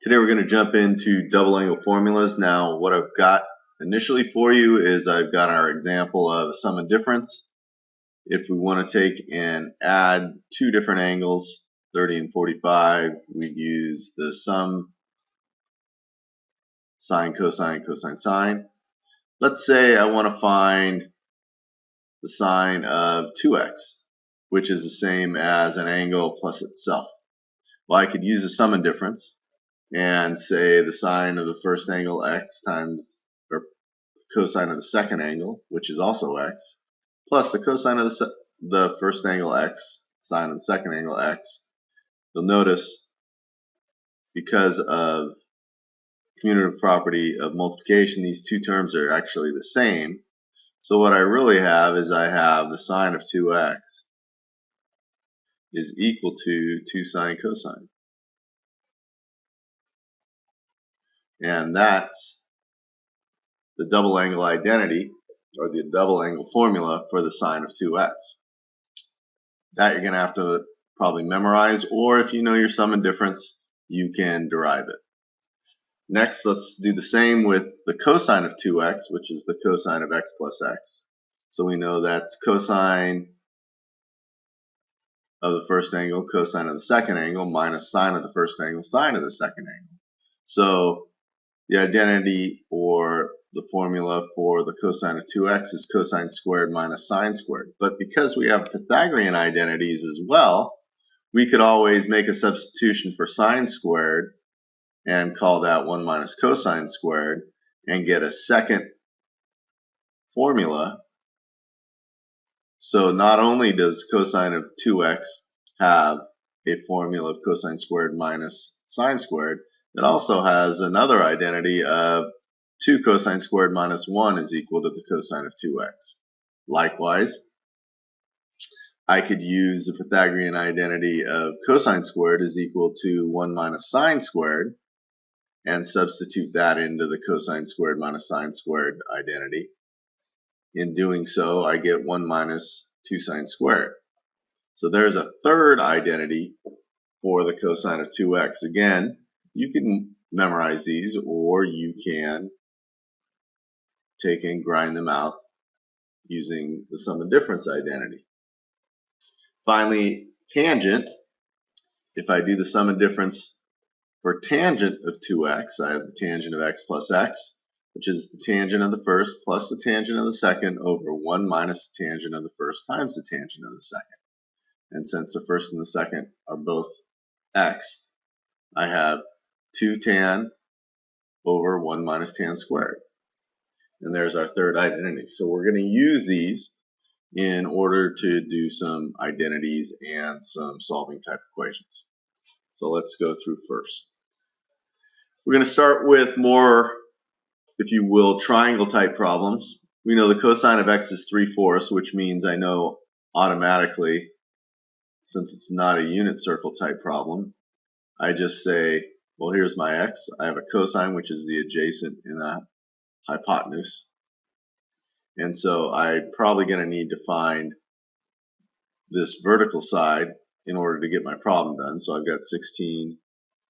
Today we're going to jump into double angle formulas. Now what I've got initially for you is I've got our example of sum and difference. If we want to take and add two different angles, 30 and 45, we'd use the sum, sine, cosine, cosine, sine. Let's say I want to find the sine of 2x, which is the same as an angle plus itself. Well, I could use a sum and difference and say the sine of the first angle x times, or cosine of the second angle, which is also x, plus the cosine of the first angle x, sine of the second angle x. You'll notice because of commutative property of multiplication, these two terms are actually the same. So what I really have is I have the sine of 2x is equal to 2 sine cosine. And that's the double angle identity, or the double angle formula for the sine of 2x. That you're going to have to probably memorize, or if you know your sum and difference, you can derive it. Next, let's do the same with the cosine of 2x, which is the cosine of x plus x. So we know that's cosine of the first angle, cosine of the second angle, minus sine of the first angle, sine of the second angle. So the identity, or the formula for the cosine of 2x, is cosine squared minus sine squared. But because we have Pythagorean identities as well, we could always make a substitution for sine squared and call that 1 minus cosine squared and get a second formula. So not only does cosine of 2x have a formula of cosine squared minus sine squared, it also has another identity of 2 cosine squared minus 1 is equal to the cosine of 2x. Likewise, I could use the Pythagorean identity of cosine squared is equal to 1 minus sine squared and substitute that into the cosine squared minus sine squared identity. In doing so, I get 1 minus 2 sine squared. So there's a third identity for the cosine of 2x. Again, you can memorize these, or you can take and grind them out using the sum and difference identity. Finally, tangent. If I do the sum and difference for tangent of 2x, I have the tangent of x plus x, which is the tangent of the first plus the tangent of the second over 1 minus the tangent of the first times the tangent of the second. And since the first and the second are both x, I have 2 tan over 1 minus tan squared. And there's our third identity. So we're going to use these in order to do some identities and some solving type equations. So let's go through first. We're going to start with more, if you will, triangle type problems. We know the cosine of x is 3/4, which means I know automatically, since it's not a unit circle type problem, I just say, well, here's my x. I have a cosine, which is the adjacent in a hypotenuse. And so I'm probably going to need to find this vertical side in order to get my problem done. So I've got 16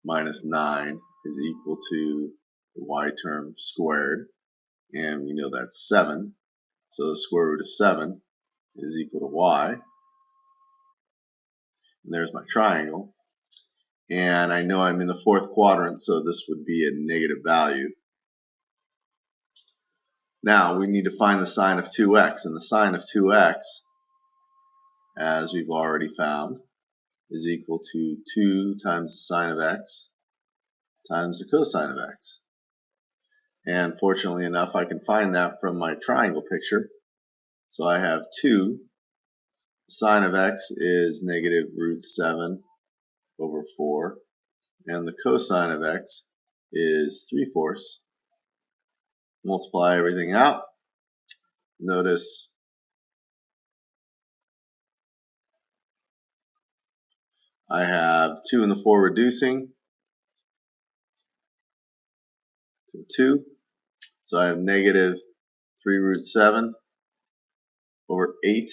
minus 9 is equal to the y term squared. And we know that's 7. So the square root of 7 is equal to y. And there's my triangle. And I know I'm in the fourth quadrant, so this would be a negative value. Now we need to find the sine of 2x, and the sine of 2x, as we've already found, is equal to 2 times the sine of x times the cosine of x. And fortunately enough, I can find that from my triangle picture. So I have 2. The sine of x is negative root 7 over 4, and the cosine of x is 3/4. Multiply everything out. Notice I have 2 and the 4 reducing to 2. So I have negative 3 root 7 over 8,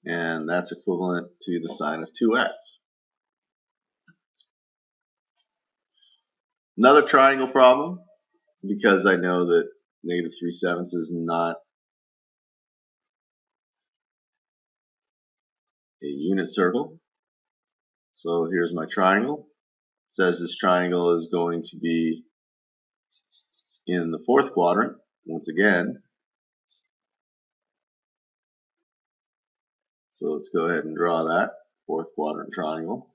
and that's equivalent to the sine of 2x. Another triangle problem, because I know that -3/7 is not a unit circle. So here's my triangle. It says this triangle is going to be in the fourth quadrant, once again. So let's go ahead and draw that fourth quadrant triangle.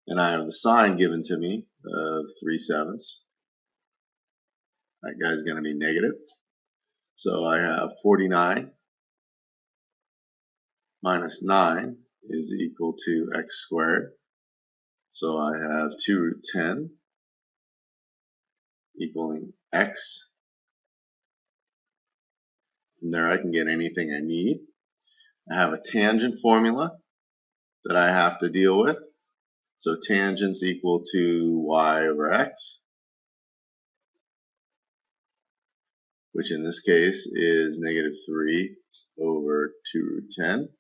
And I have the sine given to me of 3/7. That guy's going to be negative. So I have 49 minus 9 is equal to x squared. So I have 2√10 equaling x. From there I can get anything I need. I have a tangent formula that I have to deal with. So tangent's equal to y over x, which in this case is -3 over 2√10,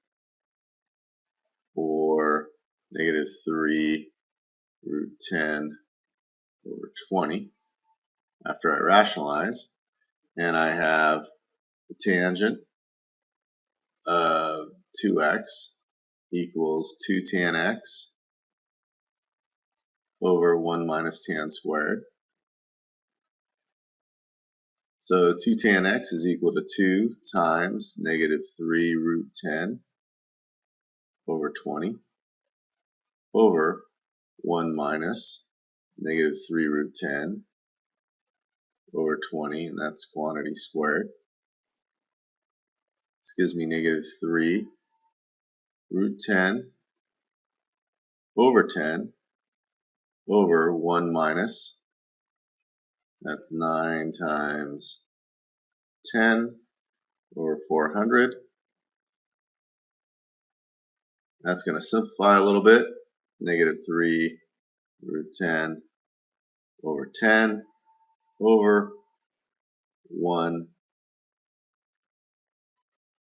or -3√10 over 20 after I rationalize. And I have the tangent of 2x equals 2 tan x over 1 minus tan squared. So 2 tan x is equal to 2 times -3√10 over 20 over 1 minus -3√10 over 20, and that's quantity squared. This gives me -3√10 over 10 over 1 minus, that's 9 times 10 over 400. That's going to simplify a little bit. -3√10 over 10 over 1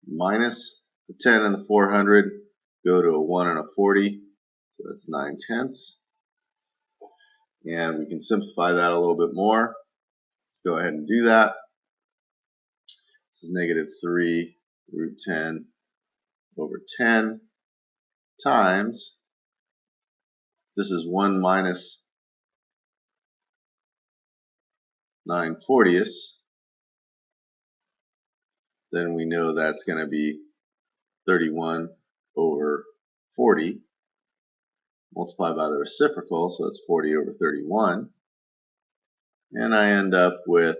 minus the 10 and the 400 go to a 1 and a 40, so that's 9/10. And we can simplify that a little bit more. Let's go ahead and do that. This is -3√10 over 10 times, this is 1 minus 9/40. Then we know that's going to be 31 over 40, multiplied by the reciprocal, so it's 40 over 31. And I end up with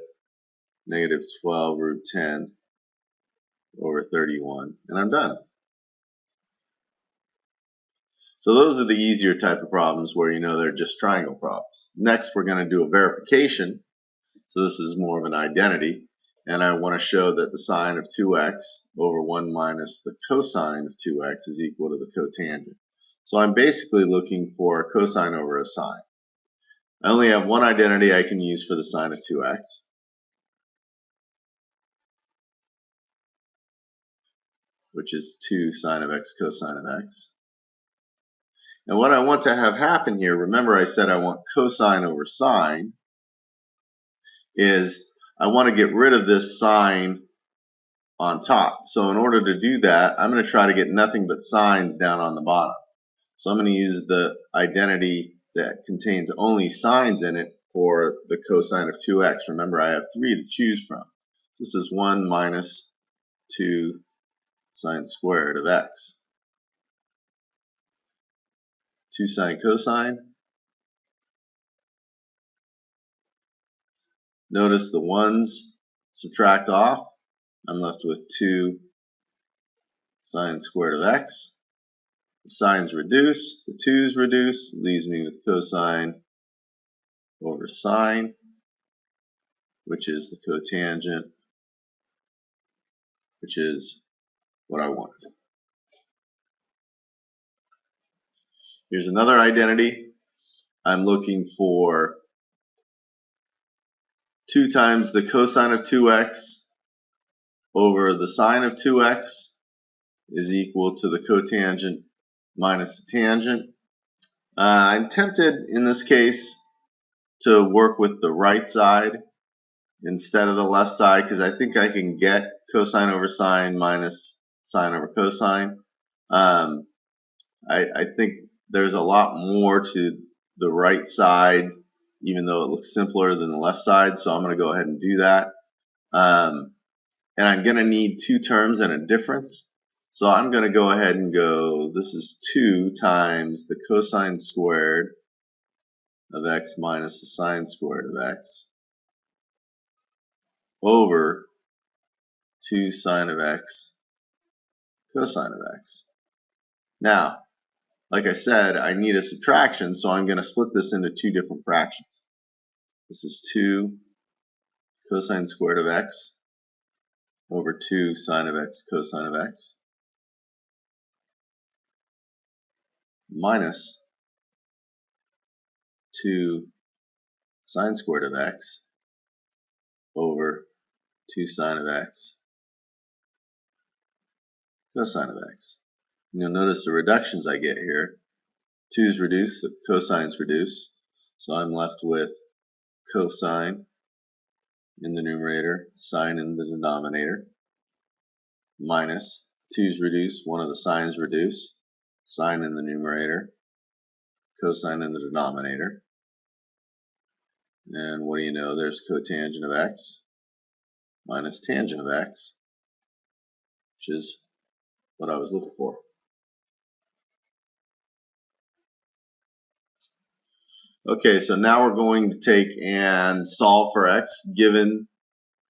-12√10 over 31, and I'm done. So those are the easier type of problems where you know they're just triangle problems. Next, we're going to do a verification. So this is more of an identity, and I want to show that the sine of 2x over 1 minus the cosine of 2x is equal to the cotangent. So I'm basically looking for a cosine over a sine. I only have one identity I can use for the sine of 2x, which is 2 sine of x cosine of x. And what I want to have happen here, remember I said I want cosine over sine, is I want to get rid of this sine on top. So in order to do that, I'm going to try to get nothing but sines down on the bottom. So I'm going to use the identity that contains only sines in it for the cosine of 2x. Remember, I have 3 to choose from. This is 1 minus 2 sine squared of x. 2 sine cosine. Notice the 1's subtract off. I'm left with 2 sine squared of x. The sines reduce, the 2's reduce, leaves me with cosine over sine, which is the cotangent, which is what I wanted. Here's another identity. I'm looking for 2 times the cosine of 2x over the sine of 2x is equal to the cotangent minus the tangent. I'm tempted in this case to work with the right side instead of the left side because I think I can get cosine over sine minus sine over cosine. I think there's a lot more to the right side, even though it looks simpler than the left side, so I'm going to go ahead and do that. And I'm going to need two terms and a difference. So I'm going to go ahead and go, this is 2 times the cosine squared of x minus the sine squared of x over 2 sine of x cosine of x. Now, like I said, I need a subtraction, so I'm going to split this into two different fractions. This is 2 cosine squared of x over 2 sine of x cosine of x minus 2 sine squared of x over 2 sine of x cosine of x. And you'll notice the reductions I get here. 2 is reduced, the cosine's reduced, so I'm left with cosine in the numerator, sine in the denominator, minus 2 is reduced, one of the signs reduced, sine in the numerator, cosine in the denominator, and what do you know, there's cotangent of x minus tangent of x, which is what I was looking for. Okay, so now we're going to take and solve for x given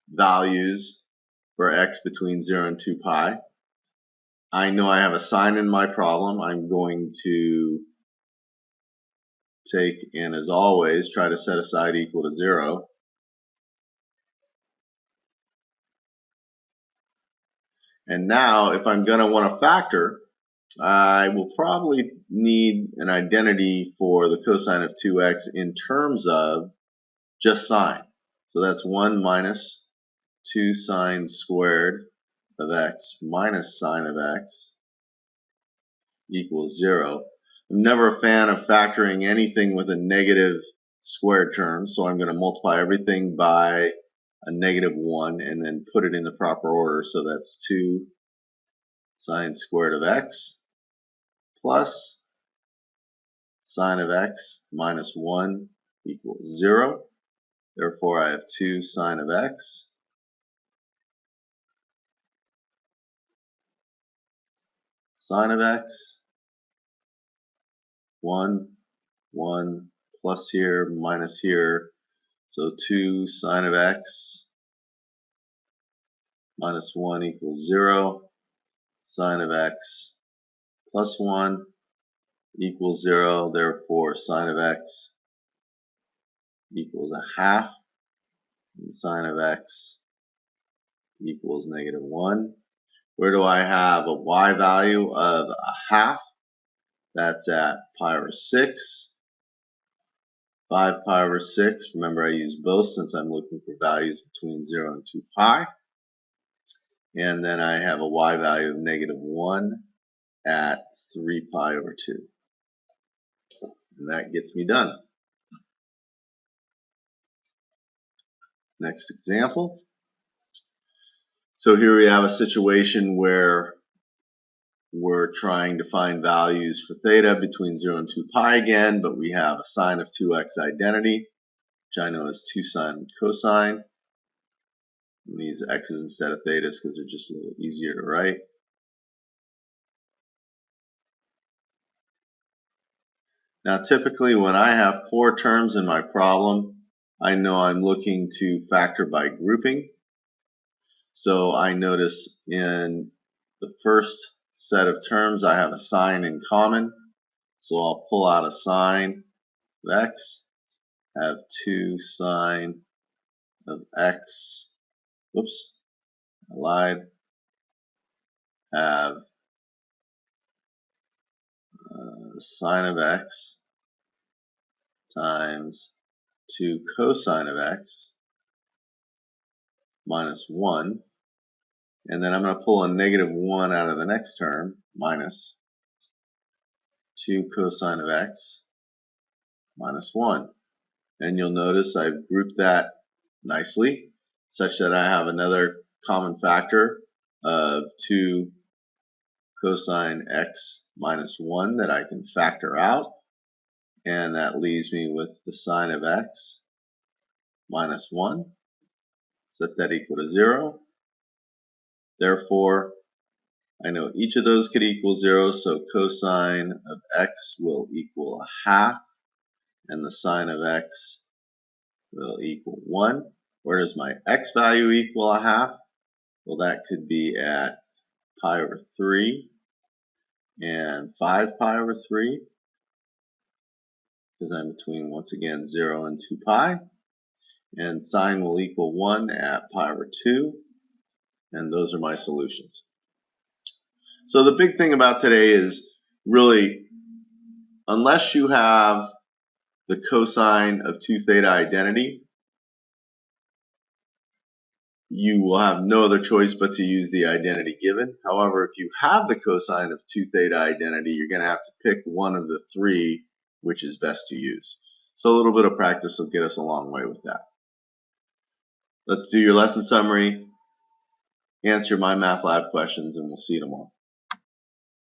values for x between 0 and 2 pi. I know I have a sign in my problem. I'm going to take and, as always, try to set aside equal to 0. And now, if I'm going to want to factor, I will probably need an identity for the cosine of 2x in terms of just sine. So that's 1 minus 2 sine squared of x minus sine of x equals 0. I'm never a fan of factoring anything with a negative squared term, so I'm going to multiply everything by a negative 1 and then put it in the proper order. So that's 2 sine squared of x plus sine of x minus 1 equals 0. Therefore, I have 2 sine of x sine of x, 1, 1, plus here, minus here. So 2 sine of x minus 1 equals 0. Sine of x plus 1 equals 0. Therefore, sine of x equals a half. And sine of x equals negative 1. Where do I have a y value of a half? That's at pi over 6. 5 pi over 6. Remember, I use both since I'm looking for values between 0 and 2 pi. And then I have a y value of negative 1 at 3 pi over 2. And that gets me done. Next example. So here we have a situation where we're trying to find values for theta between 0 and 2 pi again, but we have a sine of 2x identity, which I know is 2 sine cosine. I'm going to use x's instead of thetas because they're just a little easier to write. Now typically when I have 4 terms in my problem, I know I'm looking to factor by grouping. So I notice in the first set of terms I have a sine in common. So I'll pull out a sine of x, have 2 sine of x, oops, I lied, have sine of x times 2 cosine of x minus 1. And then I'm going to pull a negative 1 out of the next term, minus 2 cosine of x minus 1. And you'll notice I've grouped that nicely such that I have another common factor of 2 cosine x minus 1 that I can factor out, and that leaves me with the sine of x minus 1. Set that equal to 0. Therefore, I know each of those could equal 0, so cosine of x will equal a half, and the sine of x will equal 1. Where does my x value equal a half? Well, that could be at pi over 3 and 5 pi over 3, because I'm between, once again, 0 and 2 pi. And sine will equal 1 at pi over 2, and those are my solutions. So the big thing about today is really, unless you have the cosine of 2 theta identity, you will have no other choice but to use the identity given. However, if you have the cosine of 2 theta identity, you're going to have to pick one of the three which is best to use. So a little bit of practice will get us a long way with that. Let's do your lesson summary, answer my math lab questions, and we'll see you tomorrow.